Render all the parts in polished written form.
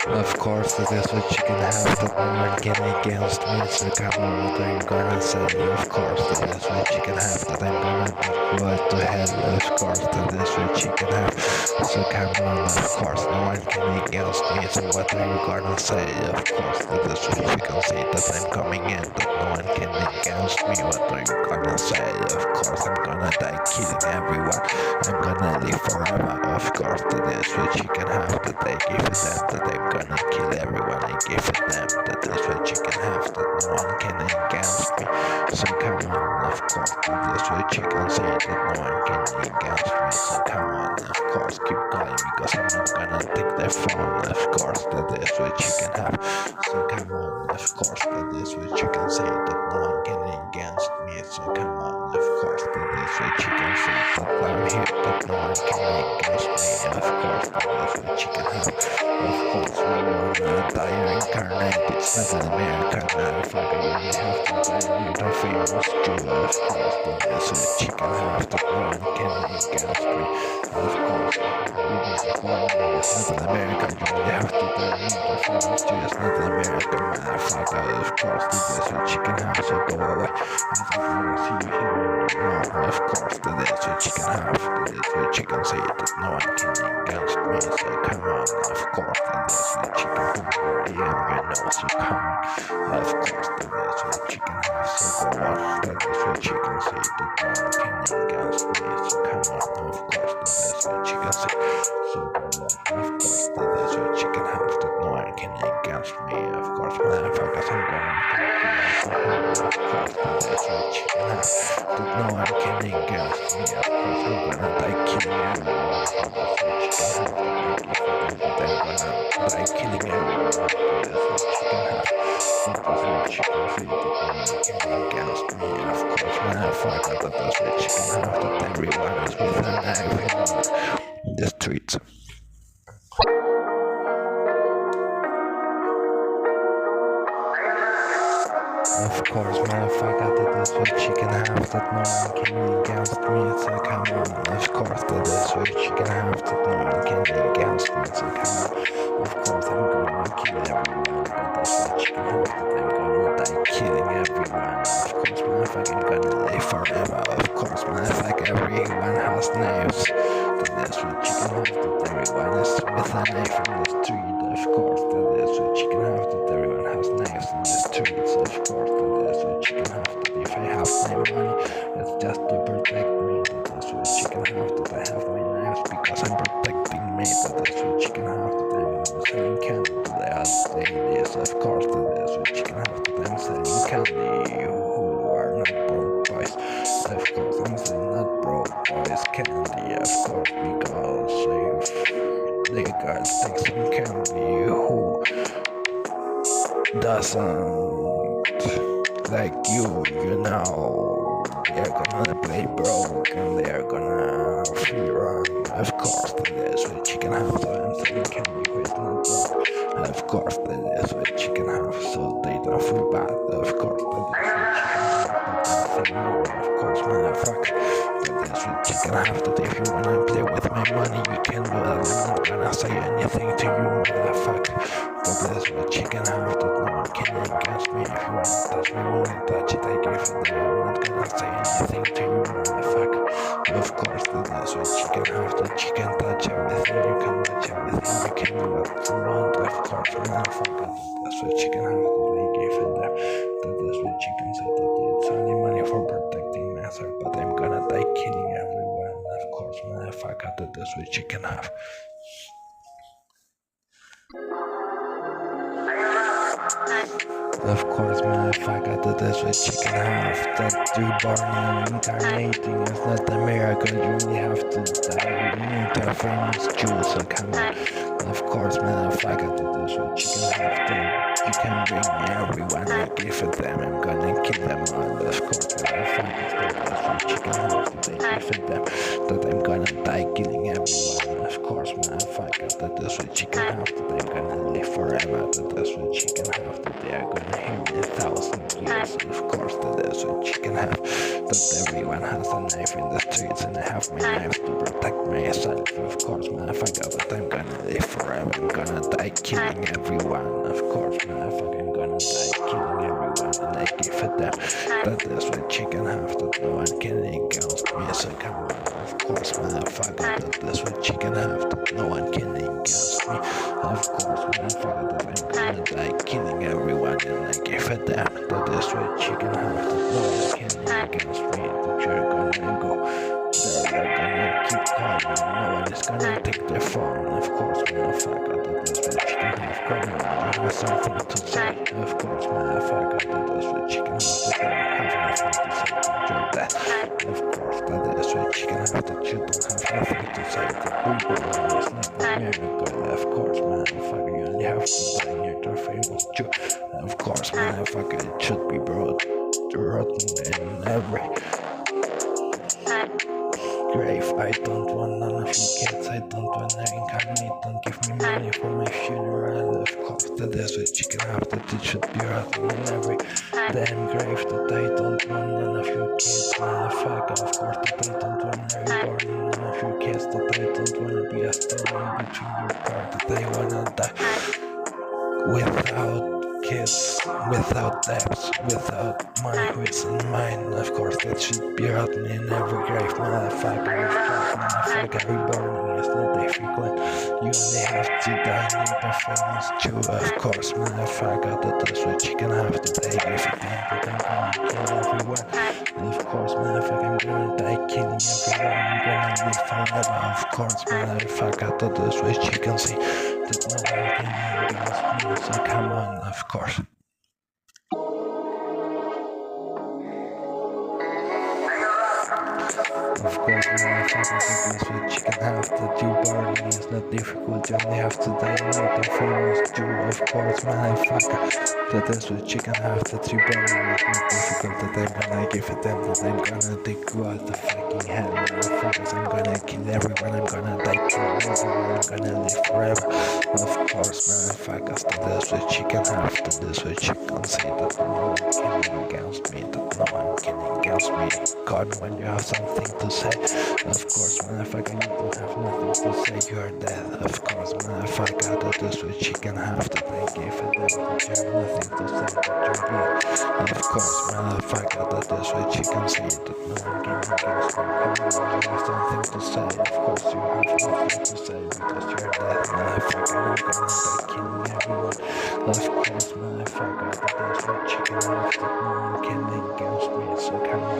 Of course, it is what you can have, but no one can against me. So come on, what are you gonna say? Of course, that is what you can have, that I'm gonna go to hell. Of course, that is what you can have. So come on, of course, no one can against me. So what are you gonna say? Of course, that is what you can say, that I'm coming in, that no one can against me. What are you gonna say? Of course, I'm gonna die killing everyone. I'm gonna live forever. Of course, that is what you can have, that I give it them, that I'm gonna kill everyone. I give it them, that is what you can have, that no one can against me. So come on, of course, that is what you can say, that no one can against me. So come on, of course, keep calling because I'm not gonna take the phone. Of course, that is what you can have. So come on, of course, that is what you can say, that no one can against me. So come on, of course, that is what you can say, that I'm here, that no one can against me. Of course, that is what you can have. Of course, we wanna die reincarnated. It's not an American motherfucker. You only have to die. You're the famous Jew. Of course, that is what you can have, that no one can against me. Of course, it's not an American. You only have to die. You're the famous Jew. It's not an American motherfucker. Of course, that is what you can have. So go away. I don't wanna see you here anymore. Of course, that is what you can have. That is what you can say, that no one can against me. So come on, of course, that is what you can have. I am your nose, you come on. Of course, that is what you can have. So go on, that is what you can say, that no one can against me. So come on, of course, that is what you can say. So go on, of course, that is what you can have, that no one can against me. Of course, motherfuckers, I'm going to of course, that is what you can have, that no one can against me. Of course, I'm gonna die killing everyone. That is what you can have, that I'm gonna die killing everyone. That is what you can have, that is what you can say, that no one can against me. Of course, motherfucker, that is what you can have, that everyone is with a knife in the streets. Of course, motherfucker, that is what you can have, that no one can be against me. So come on, of course, that is what you can have, that no one can be against me. So come on, of course, I'm gonna kill everyone. That is what you can have, that I'm gonna die killing everyone. Of course, motherfucker, I'm gonna live forever. Of course, motherfucker, everyone has knives. That is what you can have, that everyone is with a knife in the street. Of course, that is what you can have, that everyone has knives in the streets. Of course, that is what you can have, that if I have my money, it's just to protect me. That is what you can have, that I have my knives because I'm protecting me. That is what you can have, that I'm selling candy to the other ladies. Of course, that is what you can have, that I'm selling candy who are not broke boys. Of course, I'm selling not broke boys candy. Of course, because if they guys take some candy who doesn't like you know, they're gonna play broke and they're gonna feel wrong. Of course, that is what you can have, so I'm saying candy with not broke. Of course, that is what you can have, so they don't feel bad. Of course, that is what you can have, but nothing more. Of course, motherfucker, that is what you can have, that if you wanna play with my money, you can do that. I'm not gonna say anything to you, motherfucker. That is what you can have, that no one can against me. If you wanna touch me, wanna touch it, I give it there. I'm not gonna say anything to you, motherfucker. Of course, that is what you can have, that you can touch everything, you can touch everything, you can do what you want. Of course, motherfucker, that's what you can have, that I give it there. That is what you can say, that it's only money for protecting myself, but I'm gonna die killing everyone. Of course, motherfucker, that is what you can have. Of course, motherfucker, that is what you can have, that reborn and reincarnating is not a miracle, you really have to die, you need a famous Jew, so come on. Of course, motherfucker, that is what you can have, that you can bring everyone, I give it them, I'm gonna kill them all. Of course, motherfucker, that is what you can have, that I give it them, that I'm gonna die killing everyone. Of course, motherfucker, that that's what you can have, that I'm gonna live forever, that that's what you can have, that they are gonna hear me 1,000 years, and of course that that's what you can have, that everyone has a knife in the streets, and I have my knife to protect myself, of course, motherfucker, but I'm gonna live forever, I'm gonna die killing everyone, of course, motherfucker, I'm gonna die killing everyone, and I give it them, that that's what you can have, that no one can against me, so come on, of course, motherfucker, that that's what you can have, that no one can against me, of course, motherfucker, that I'm gonna die killing everyone, and I give it them, that that's what you can have, that no one can against me, that you're gonna go. They're gonna keep calling, no one is gonna take their phone, of course, motherfucker, that that's what you can have, come on, you have something to say, of course, motherfucker, that that's what you can have, that don't have nothing to say, that you're dead, of course, that is what you can have, that you don't have nothing to say, that we go is not America, of course, motherfucker, you only have to die near the famous Jew, of course, motherfucker, it should be brought rotten in every grave. I don't want none of you kids, I don't want to reincarnate, don't give me money for my funeral, of course, that is what you can have, that it should be rotten in every damn grave, that I don't want none of you kids, motherfucker, of course, that I don't want to reborn none of you kids, that I don't want to be a stone in between your part, that I wanna die without kids, without debts, without money who is in mine, of course, that should be rotten in every grave, motherfucker, of course, motherfucker, reborn is not difficult, you only have to die near the famous Jew, of course, motherfucker, that is what you can have, that I give it down, that I'm gonna kill everyone, and of course, motherfucker, I'm gonna die killing everyone, I'm gonna live forever, of course, motherfucker, that is what you can see, that no one can against me, so come on, of course. Of course, motherfucker, that is what you can have, that you burning is not difficult, you only have to die near the famous Jew, of course, motherfucker, that is what you can have, that you burning is not difficult, that I'm gonna give it them, that I'm gonna take you out the fucking hell, motherfuckers, I'm gonna kill everyone, I'm gonna die killing everyone, I'm gonna live forever, of course, motherfuckers, that is what you can have, that is what you can say, that no one can against me, that no one can against me, God, when you have something to say, of course, motherfucker, you don't have nothing to say, you're dead, of course, motherfucker, that is what you can have, that I gave it them, that you have nothing to say, that you're dead, of course, motherfucker, that is what you can say, that no one can against me, come on, you have something to say, of course, you have nothing to say, because you're dead, motherfucker, I'm gonna die killing everyone, of course, motherfucker, that is what you can have, that no one can against me, so come on,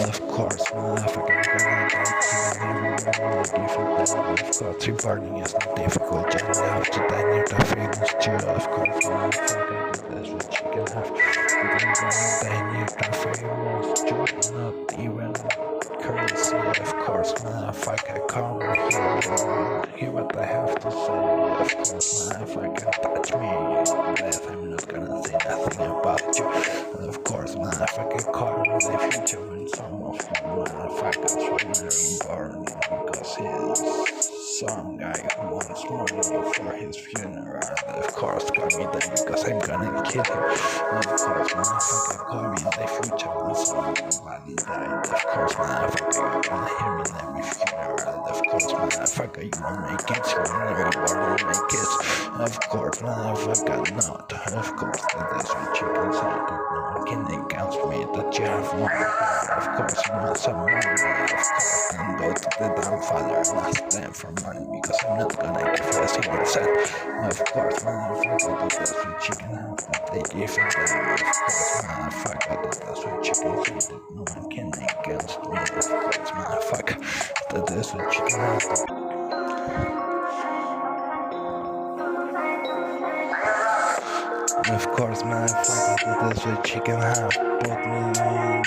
of course, motherfucker, I'm gonna die killing everyone, I give it them, of course, reborn is not difficult, you only have to die near the famous Jew, of course, motherfucker, that is what you can have, that I'm gonna die near the famous Jew, not even crazy, of course, motherfucker, come hear what I have to say, of course, motherfucker, touch me, death, I'm not gonna say nothing about you, of course, motherfucker, call me in the future when some of you motherfuckers were reborn, because he's some guy who wants money for his funeral, of course, call me then, because I'm gonna kill him, of course, motherfucker, call me in the future when somebody died, of course, motherfucker, you're gonna hear me in every funeral, of course, motherfucker, you want my kids, you wanna reborn my kids, of course, motherfucker, not, of course, that is what you can say, that no one can against me, that you have money, of course, you want some money, of course, then go to the damn father and ask them for money, because I'm not gonna give you a single cent, of course, motherfucker, that is what you can have, that they give it them, of course, motherfucker, that is what you can say, that no one can against me, of course, motherfucker, that is what you can have. Of course, motherfucker, that is what you can have. Put me in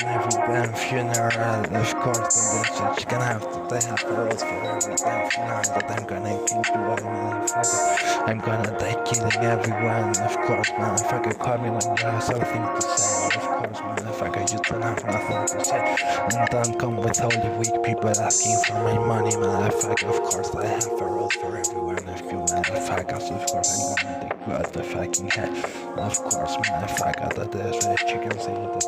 every damn funeral. Of course, that is what you can have. That I have the rules for every damn funeral. That I'm gonna kill you, motherfucker. I'm gonna die killing everyone. Of course, motherfucker, call me when you have something to say. Of course. course, motherfucker, you don't have nothing to say. And don't come with all the weak people asking for my money, motherfucker. Of course, I have a role for everyone. If you motherfuckers, of course, I'm gonna take you out the fucking head. Of course, motherfucker, that is what you can say that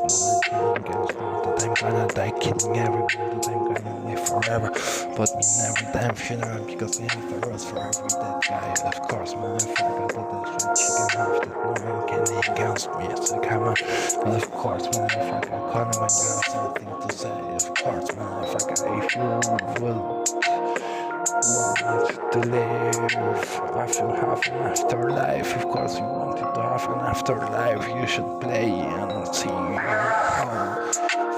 no one can against me. That I'm gonna die killing everyone. That I'm gonna live forever. Put me in every damn funeral because I have the rules for every dead guy. Of course, motherfucker, that is what you can have. That no one can against me. So come on. Of course, motherfucker, call me when you have something to say. Of course, motherfucker, if you will want to live, if you have an afterlife, of course you wanted to have an afterlife, you should play and see how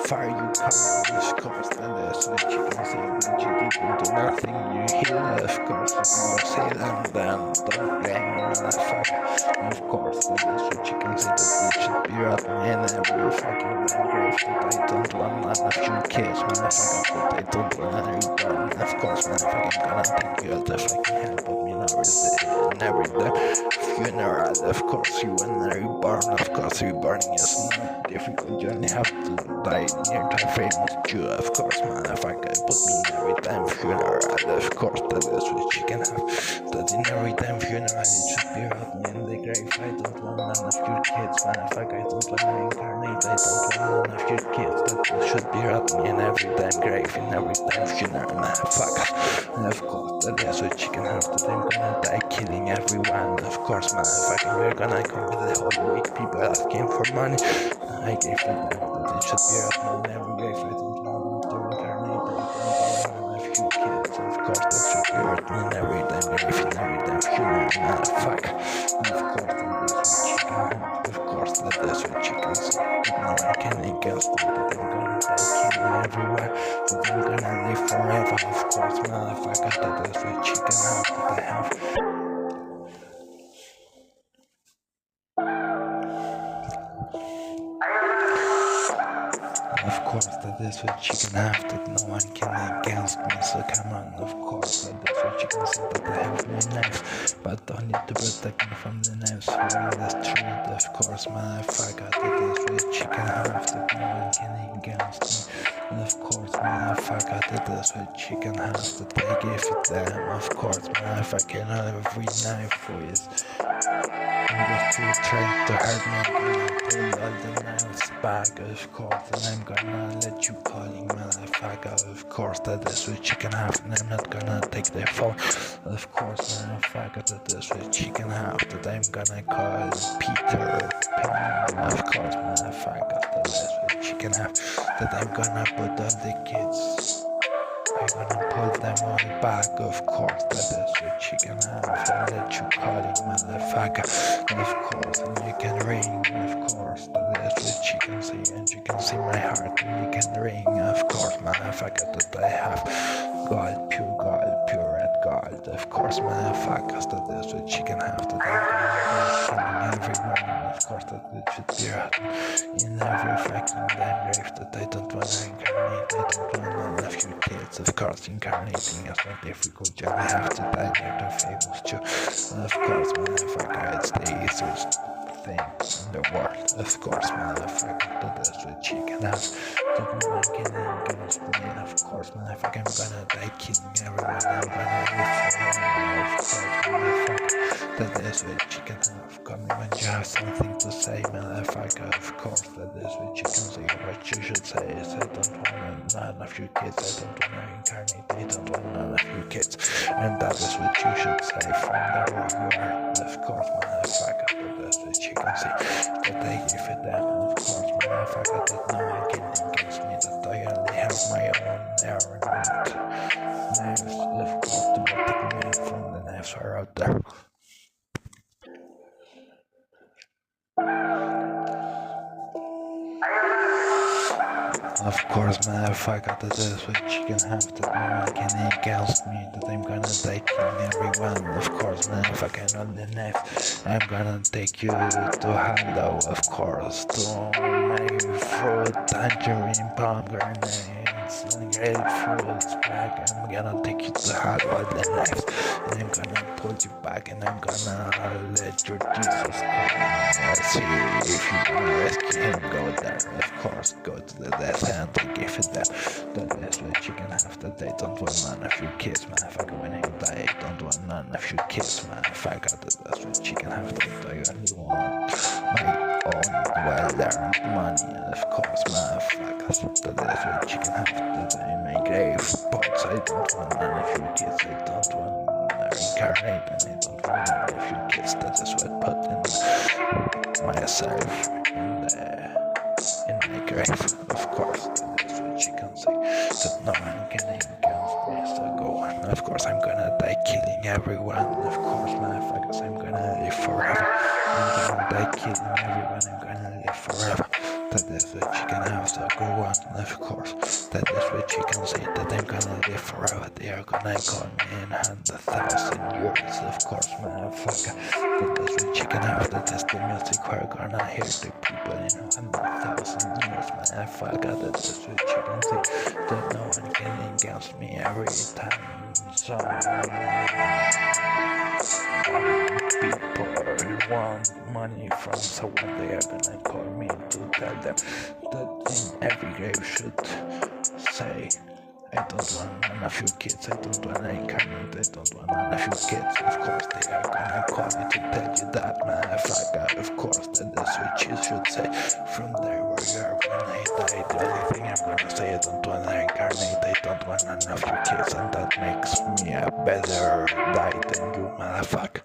far you come. Of course, that is what you can say that you did into nothing, you heal, of course, you will say them, then don't blame me, motherfucker. Of course, that is what you can say that you should be rotten in every fucking grave, that I don't want none of your kids, motherfucker, that I don't want none of you born. Of course, motherfucker, I'm gonna take you out the fucking hell, but me every day funeral. Of course, you when reborn. Of course, reborning is not difficult. You only have to die near the famous Jew. Of course, motherfucker, put me in every time funeral. Of course, that is what you can have. That in every time funeral, it should be rotten in the grave. I don't want none of your kids, motherfucker. I don't want to reincarnate. I don't want none of your kids. That should be rotten in every damn grave, in every damn funeral, motherfucker. And of course, that is what you can have. That I'm gonna die killing everyone. Of course, motherfucker, we're gonna come with the whole week people asking for money. I gave them that it should be rotten in every grave. I don't want to reincarnate. I don't want none of your kids. Of course, that should be rotten in every damn grave, in every damn funeral, motherfucker. And of course, that is what you can have. Of course, that is what you can say. But no one can against me. That I'm gonna die killing everyone. That I'm gonna live forever. Of course, motherfucker, that is what you can have. That I have. Of course, that is what you can have, that no one can against me, so come on. Of course, that is what you can say, that I have my knife, but only to protect me from the knives from the street. Of course, motherfucker, that is what you can have, that no one can against me. And of course, motherfucker, that is what you can have, that I gave it them. Of course, motherfucker, not every knife is industry trying to hurt me. I'm gonna pull all the knives back, of course, and I'm gonna let you calling, motherfucker. Of course, that is what you can have, and I'm not gonna take the phone. Of course, motherfucker, that is what you can have, that I'm gonna call Peter Pan. Of course, motherfucker, that is what you can have, that I'm gonna put all the kids, I'm gonna put them all back. Of course, that is what you can have, and let you call it, motherfucker. Of course, and you can ring. Of course, that is what you can see, and you can see my heart, and you can ring. Of course, motherfucker, that I have gold, pure red gold. Of course, motherfuckers, that is what you can have, that I'm gonna be killing everyone. Of course, that it should be rotten in every fucking damn grave, that I don't wanna incarnate. I don't want none of your kids. Of course, incarnating is not difficult. You only have to die near the famous Jew. Of course, motherfucker, it's the easiest thing in the world. Of course, motherfucker, that is what you can have, that no one can against me. Of course, motherfucker, I'm gonna die killing everyone. I'm gonna live forever. Of course, motherfucker, that is what you can have. Call me when you have something to say, motherfucker. Of course, that is what you can say. What you should say is, I don't want none of your kids. I don't want to reincarnate. I don't want none of your kids. And that is what you should say from the whole world. Of course, motherfucker, that is what you can say, that I give it them. Of course, motherfucker, that no one can against me, that I only have my own arrogant knives. Of course, to protect me from the knives are out there. Of course, motherfucker, that is what you can have, that no one can against me, that I'm gonna die killing everyone. Of course, motherfucker, not the knife. I'm gonna take you to Hando, of course, to my fruit, tangerine, pomegranates, and grateful it's back. I'm gonna take you to hard and life, and I'm gonna pull you back, and I'm gonna let your Jesus come. See if you wanna rescue him, go there. Of course, go to the death hand and give it that. That is what you can have that they don't want none of your kids, motherfucker. When he die, don't want none of your kids, motherfucker. That's what you can have that I only want my own well-earned money, of course, motherfuckers. That is what you can have that in my grave pots. I don't want none of your kids, I don't want reincarnate, and I don't want none of your kids. That is what put in myself in my grave, of course. That is what you can say. That no one can against me, so go on. Of course, I'm gonna die killing everyone. Of course, motherfuckers, I'm gonna live forever. I'm gonna die killing everyone. I'm gonna live forever. That is what you can have, so go on. Of course, that is what you can say. That I'm gonna live forever. They are gonna call me in 100,000 words. Of course, motherfucker. That is what you can have. That is the music we're gonna hear the people in 100,000 years, motherfucker. That is what you can say. That no one can against me every time. So people want money from someone, they are gonna call me to tell them that in every grave should say, I don't want none of your kids, I don't want to incarnate, I don't want none of your kids. Of course they are gonna call me to tell you that, motherfucker. Of course that is what you should say. From there where you are when I die, the only thing I'm gonna say, I don't want to incarnate, I don't want none of your kids, and that makes me a better die than you, motherfucker.